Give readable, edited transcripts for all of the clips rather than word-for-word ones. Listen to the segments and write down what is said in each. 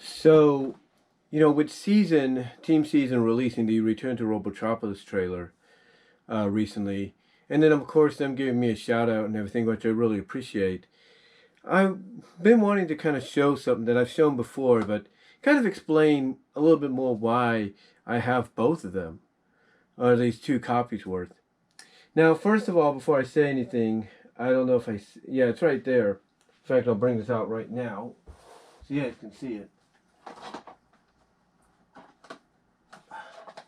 So, with Team Season releasing the Return to Robotropolis trailer recently, and then of course them giving me a shout out and everything, which I really appreciate. I've been wanting to kind of show something that I've shown before, but kind of explain a little bit more why I have both of them, or at least two copies worth. Now, first of all, before I say anything, I don't know if yeah, it's right there. In fact, I'll bring this out right now so you guys can see it.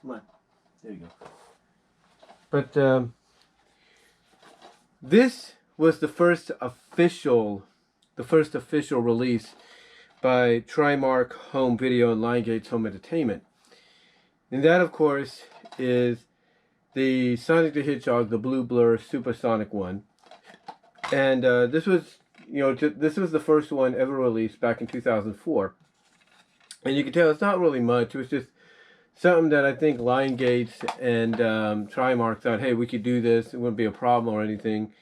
Come on. There you go. But this was the first official release by Trimark Home Video and Lionsgate Home Entertainment. And that, of course, is the Sonic the Hedgehog, the Blue Blur Supersonic one. And this was the first one ever released back in 2004. And you can tell it's not really much. It was just something that I think Lionsgate and Trimark thought, hey, we could do this. It wouldn't be a problem or anything.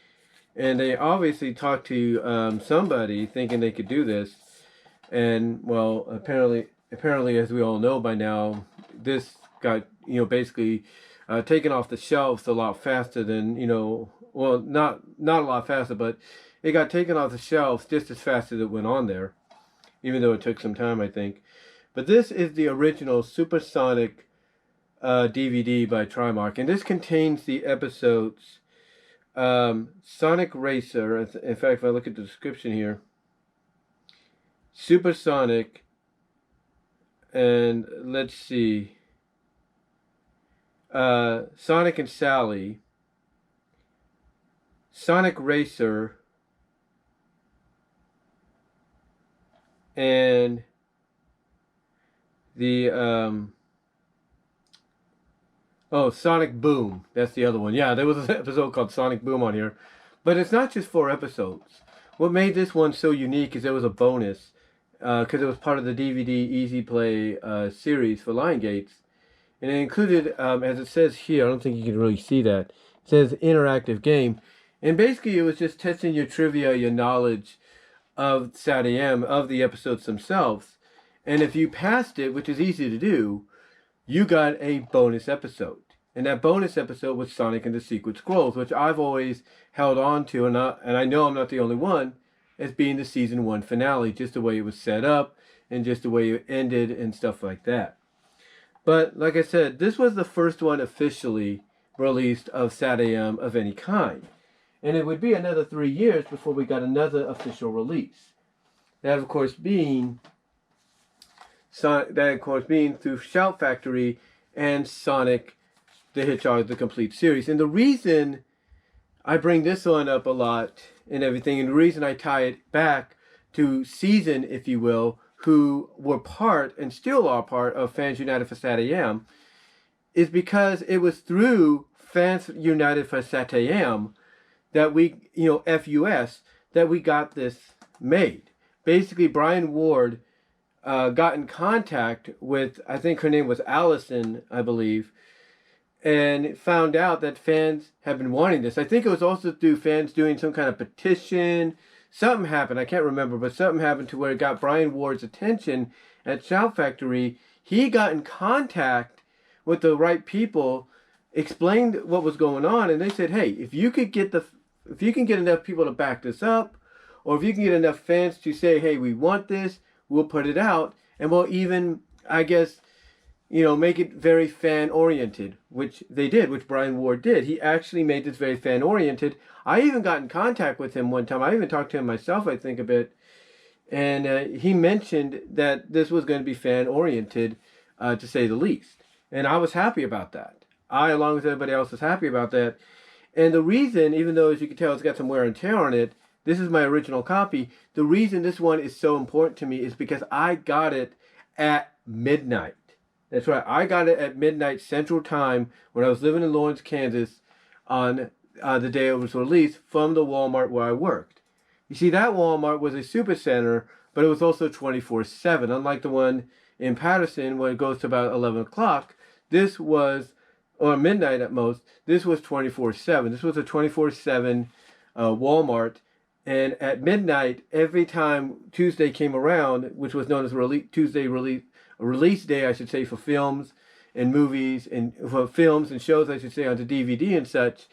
And they obviously talked to somebody thinking they could do this. And, well, apparently, as we all know by now, this got, basically taken off the shelves a lot faster than, well, not a lot faster, but it got taken off the shelves just as fast as it went on there, even though it took some time, I think. But this is the original Supersonic DVD by Trimark, and this contains the episodes Sonic Racer. In fact, if I look at the description here, Supersonic, and let's see, Sonic and Sally, Sonic Racer, and the Sonic Boom. That's the other one. Yeah, there was an episode called Sonic Boom on here. But it's not just 4 episodes. What made this one so unique is there was a bonus, because it was part of the DVD Easy Play series for Lionsgate. And it included, as it says here, I don't think you can really see that, it says interactive game. And basically it was just testing your trivia, your knowledge of SatAM, of the episodes themselves. And if you passed it, which is easy to do, you got a bonus episode. And that bonus episode was Sonic and the Secret Scrolls, which I've always held on to, and I know I'm not the only one, as being the season 1 finale, just the way it was set up, and just the way it ended, and stuff like that. But, like I said, this was the first one officially released of SatAM of any kind. And it would be another 3 years before we got another official release. That, of course, being through Shout Factory and Sonic the Hedgehog, the complete series. And the reason I bring this one up a lot and everything, and the reason I tie it back to Season, if you will, who were part and still are part of Fans United for SatAM, is because it was through Fans United for SatAM that we, FUS, that we got this made. Basically, Brian Ward got in contact with, I think her name was Allison, I believe, and found out that fans have been wanting this. I think it was also through fans doing some kind of petition. Something happened, I can't remember, but something happened to where it got Brian Ward's attention at Shout Factory. He got in contact with the right people, explained what was going on, and they said, hey, if you can get enough people to back this up, or if you can get enough fans to say, hey, we want this, we'll put it out, and we'll even, I guess, make it very fan-oriented, which they did, which Brian Ward did. He actually made this very fan-oriented. I even got in contact with him one time. I even talked to him myself, I think, a bit, and he mentioned that this was going to be fan-oriented, to say the least. And I was happy about that. I, along with everybody else, was happy about that. And the reason, even though, as you can tell, it's got some wear and tear on it, this is my original copy. The reason this one is so important to me is because I got it at midnight. That's right. I got it at midnight Central Time when I was living in Lawrence, Kansas on the day it was released from the Walmart where I worked. You see, that Walmart was a super center, but it was also 24/7. Unlike the one in Patterson where it goes to about 11 o'clock, this was, or midnight at most, this was 24/7. This was a 24/7 Walmart. And at midnight, every time Tuesday came around, which was known as release day, I should say, for films and movies, and for films and shows, I should say, onto DVD and such,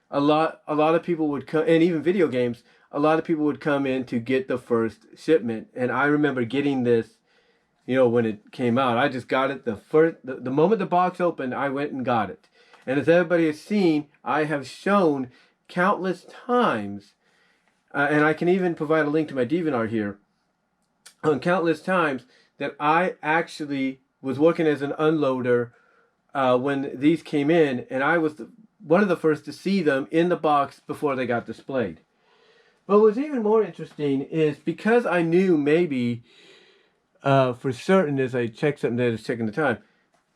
a lot of people would come, and even video games, a lot of people would come in to get the first shipment. And I remember getting this, when it came out. I just got it the moment the box opened, I went and got it. And as everybody has seen, I have shown countless times, and I can even provide a link to my DeviantArt here, on countless times that I actually was working as an unloader when these came in, and I was one of the first to see them in the box before they got displayed. But what's even more interesting is, because I knew maybe for certain, as I checked something there, just checking the time,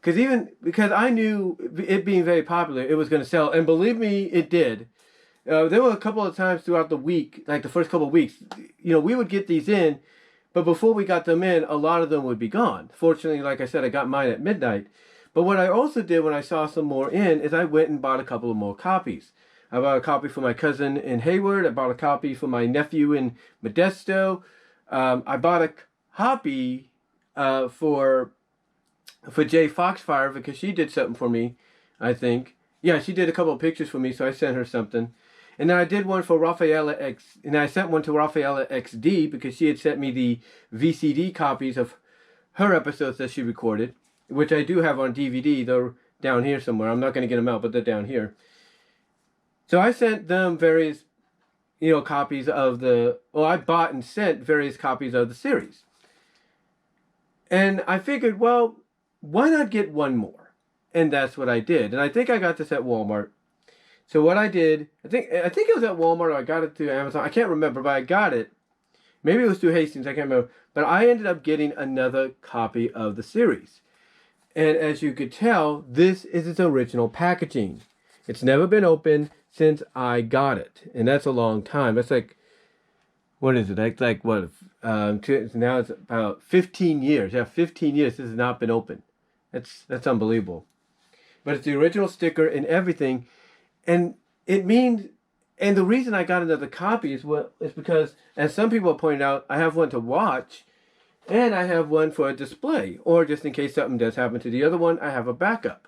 because I knew it being very popular, it was going to sell, and believe me, it did. There were a couple of times throughout the week, like the first couple of weeks, we would get these in, but before we got them in, a lot of them would be gone. Fortunately, like I said, I got mine at midnight. But what I also did when I saw some more in is I went and bought a couple of more copies. I bought a copy for my cousin in Hayward. I bought a copy for my nephew in Modesto. I bought a copy for Jay Foxfire, because she did something for me, I think. Yeah, she did a couple of pictures for me, so I sent her something. And then I did one for Rafaela X, and I sent one to Rafaela XD because she had sent me the VCD copies of her episodes that she recorded, which I do have on DVD. They're down here somewhere. I'm not going to get them out, but they're down here. So I sent them various, copies of I bought and sent various copies of the series. And I figured, well, why not get one more? And that's what I did. And I think I got this at Walmart. So what I did, I think it was at Walmart, or I got it through Amazon. I can't remember, but I got it. Maybe it was through Hastings, I can't remember. But I ended up getting another copy of the series. And as you could tell, this is its original packaging. It's never been opened since I got it. And that's a long time. That's like, what is it? That's like, what? Now it's about 15 years. Yeah, 15 years this has not been opened. That's unbelievable. But it's the original sticker and everything. And it means, and the reason I got another copy is because, as some people have pointed out, I have one to watch, and I have one for a display, or just in case something does happen to the other one, I have a backup.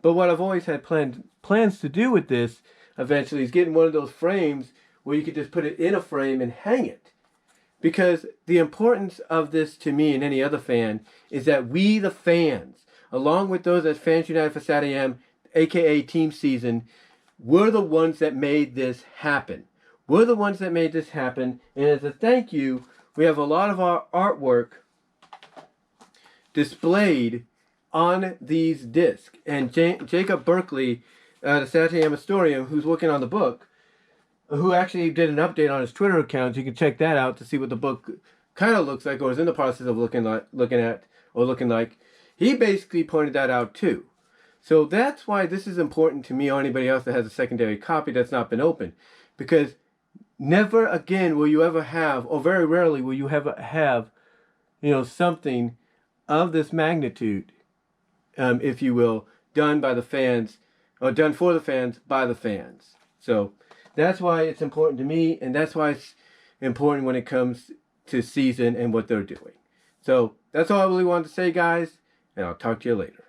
But what I've always had plans to do with this eventually is getting one of those frames where you could just put it in a frame and hang it. Because the importance of this to me and any other fan is that we, the fans, along with those at Fans United for SatAM, aka Team Season, we're the ones that made this happen. We're the ones that made this happen. And as a thank you, we have a lot of our artwork displayed on these discs. And Jacob Berkeley, the SatAM historian who's working on the book, who actually did an update on his Twitter account, you can check that out to see what the book kind of looks like, or is in the process of looking like. He basically pointed that out too. So that's why this is important to me or anybody else that has a secondary copy that's not been opened. Because never again will you ever have, or very rarely will you ever have, something of this magnitude, if you will, done by the fans, or done for the fans by the fans. So that's why it's important to me, and that's why it's important when it comes to Season and what they're doing. So that's all I really wanted to say, guys, and I'll talk to you later.